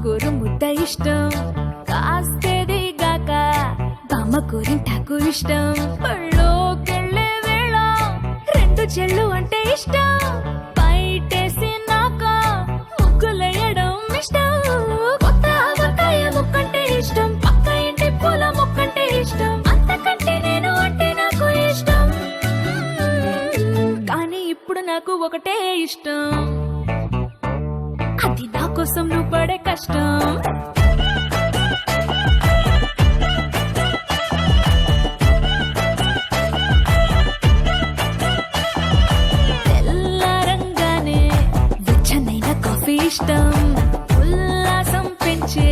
గోరు ముద్ద ఇష్టం, కాస్తేది గాక బామ్మ గోరింటాకు ఇష్టం, పళ్ళోకెళ్ళే వేళ రెండు చెళ్ళు అంటే ఇష్టం, బయటేసి నాక ముగ్గులేయడం ఇష్టం, కొత్త ఆవకాయ ముక్కంటే ఇష్టం, పక్క ఇంటి పూల ముక్కంటే ఇష్టం, అంతకంటే నేను అంటే నాకు ఇష్టం. కానీ ఇప్పుడు నాకు ఒకటే ఇష్టం, అది నా కోసం నువ్వు పడే కష్టం. తెల్లారంగానే వెచ్చనైన కాఫీ ఇష్టం, ఉల్లాసం పెంచే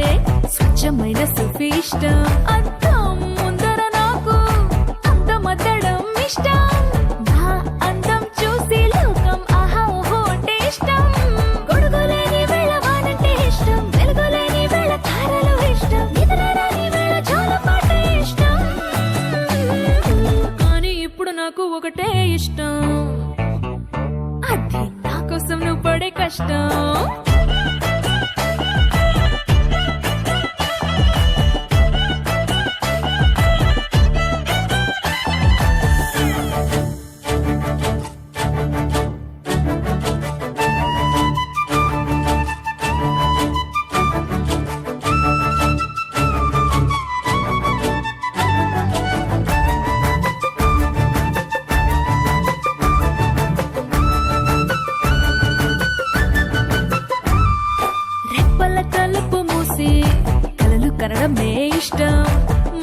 స్వచ్ఛమైన సూఫీ ఇష్టం, అద్దం ముందర నాకు అందమద్దడం ఇష్టం, నా అందం చూసి లోకం ఆహా ఓహో అంటే ఇష్టం, గొడుగులేని వేళ వానంటే ఇష్టం, వెలుగులేని వేళ తారలు ఇష్టం, నిద్రరాని వేళ జోలపాట ఇష్టం. కానీ ఇప్పుడు నాకు ఒకటే ఇష్టం, అది నా కోసం నువ్వు పడే కష్టం. రెప్పల తలుపు మూసి కలలు కనడమే ఇష్టం,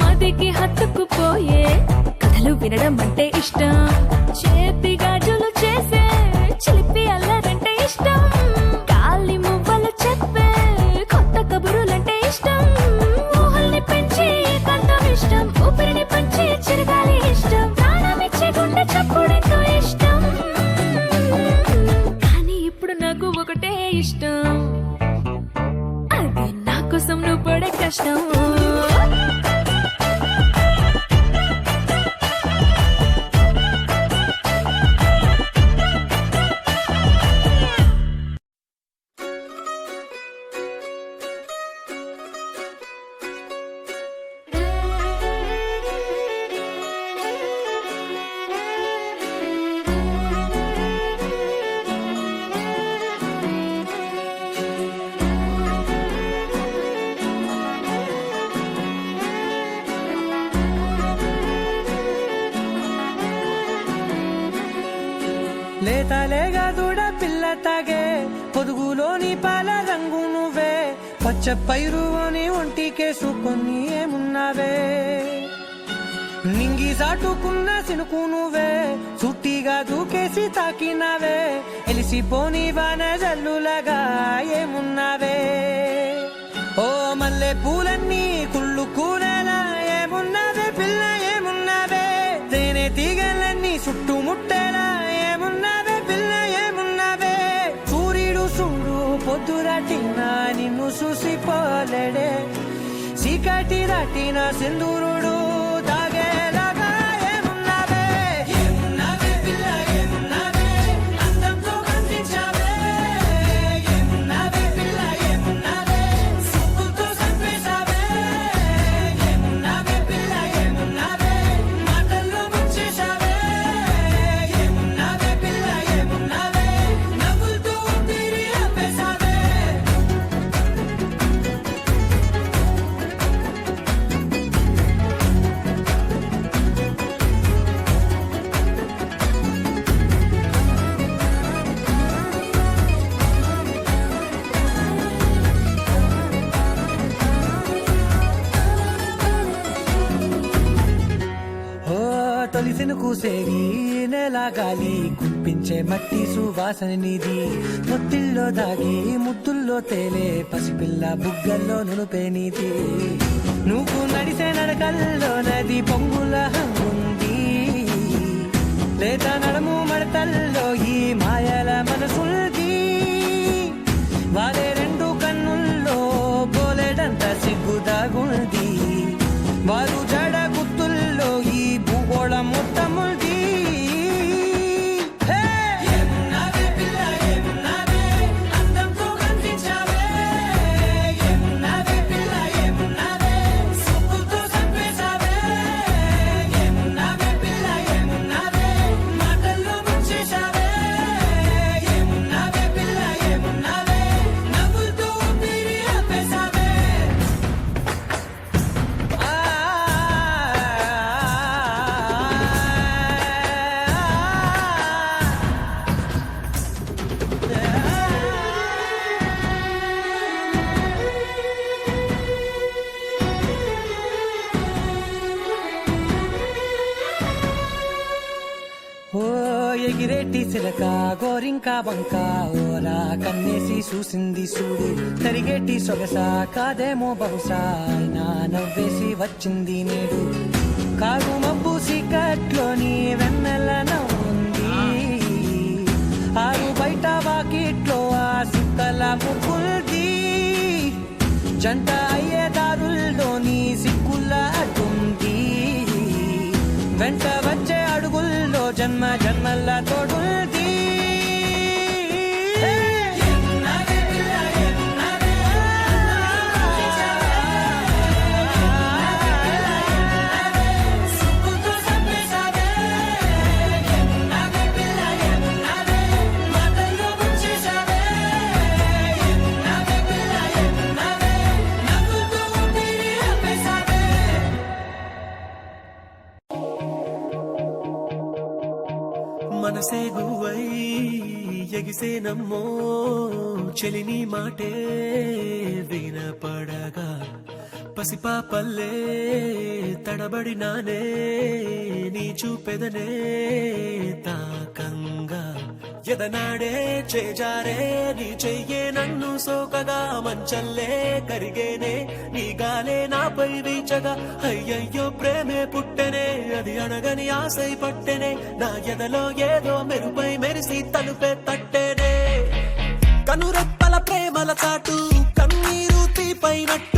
మదికి హత్తుకుపోయే కథలు వినడం అంటే ఇష్టం, చేతి గాజులు చేసే చిలిపి అల్లరంటే ఇష్టం, గాలి మువ్వలు చెప్పే కొత్త కబురులంటే ఇష్టం, ఊహల్ని పెంచి కంఠం ఇష్టం, ఊపిరిని పంచి చిరగాలి ఇష్టం, ప్రాణమిచ్చే గుండె చప్పుడెంతో ఇష్టం. కానీ ఇప్పుడు నాకు ఒకటే ఇష్టం, అది నా కోసం నువ్వు పడే కష్టం. లేతలేగా దూడ పిల్ల తాగే పొదుగులోని పాల రంగు నువ్వే, పచ్చ పైరు అని ఒంటికేసుకొని ఏమున్నావే, నింగి సాటుకున్న సినుకు నువ్వే, చుట్టిగా దూకేసి తాకినావే, ఎలిసిపోని వాన జల్లులగా ఏమున్నావే, ఓ మల్లె పూలన్నీ కుళ్ళు కూరేలా ఏమున్నావే పిల్ల ఏమున్నావే, తేనె తీగలన్నీ చుట్టుముట్టేలా ఏమున్నావే పిల్ల ఏమున్నావే, సూర్యుడు చూడు పొద్దురాటిన నిన్ను చూసిపోలేడే, చీకటి దాటిన సింధూరుడు తాగేలాగా ఏమున్నావే, ఏమున్నావే పిల్ల ఏమున్నావే, అందంతో కనిపించావే, ఏమున్నావే పిల్ల ఏమున్నావే, సుక్కుతో చంపేశావే, ఏమున్నావే పిల్ల ఏమున్నావే, మాటల్లో ముంచేశావే, ఏమున్నావే పిల్ల ఏమున్నావే, నవ్వులతో ఊపిరి ఆపేశావే. ఓ తొలిసిన కూసేవి నెల గాలి కుప్పించే మట్టి సువాసన నీది, మొత్తిల్లో దాగి ముద్దుల్లో తేలే పసిపిల్ల బుగ్గల్లో నునుపే నీది, నువ్వు నడిసే నడకల్లో నది పొంగుల హంగుంది, లేదా నడము మడతల్లో ఈ మాయల మనసుల్ది, వారే రెండు కన్నుల్లో బోలెడంత సిగ్గుదాగుంది, వారు జడ గుత్తుల్లో ఈ భూగోళం మొత్తముల్ది. ఏమున్నావే పిల్ల ఏమున్నావే, అందంతో కనిపించావే, చిలక గోరింక బంక ఓలా కన్నేసి చూసింది చూడు తరిగేటి సొగస కాదేమో బహుశా నా నవ్వేసి వచ్చింది నేడు కారు మబ్బు సీకట్లోని వెన్నెల నవ్వుంది ఆరు బయట వాకిట్లో ఆ సుక్కల ముగ్గుల్ది జంట అయ్యే దారుల్లోని సిక్కుల అడ్డుంది వెంట వచ్చే అడుగుల్లో జన్మ జన్మల్ల తోడుల్ది మనసే గువై ఎగిసే నమ్మో చెలిని మాటే వినపడగా పసిపాపల్లే తడబడినానే నీ చూపెదనే తాకంగా ఎదనాడే చేజారే నీ చెయ్యే నన్ను సోకగా మంచల్లే కరిగేనే నీ గాలే నాపై వీచగా అయ్యయ్యో ప్రేమే పుట్టెనే అది అడగని ఆశై పట్టెనే నా ఎదలో ఏదో మెరుపై మెరిసి తలుపే తట్టెనే కనురెప్పల ప్రేమల చాటు కన్నీరు తీపైనట్టు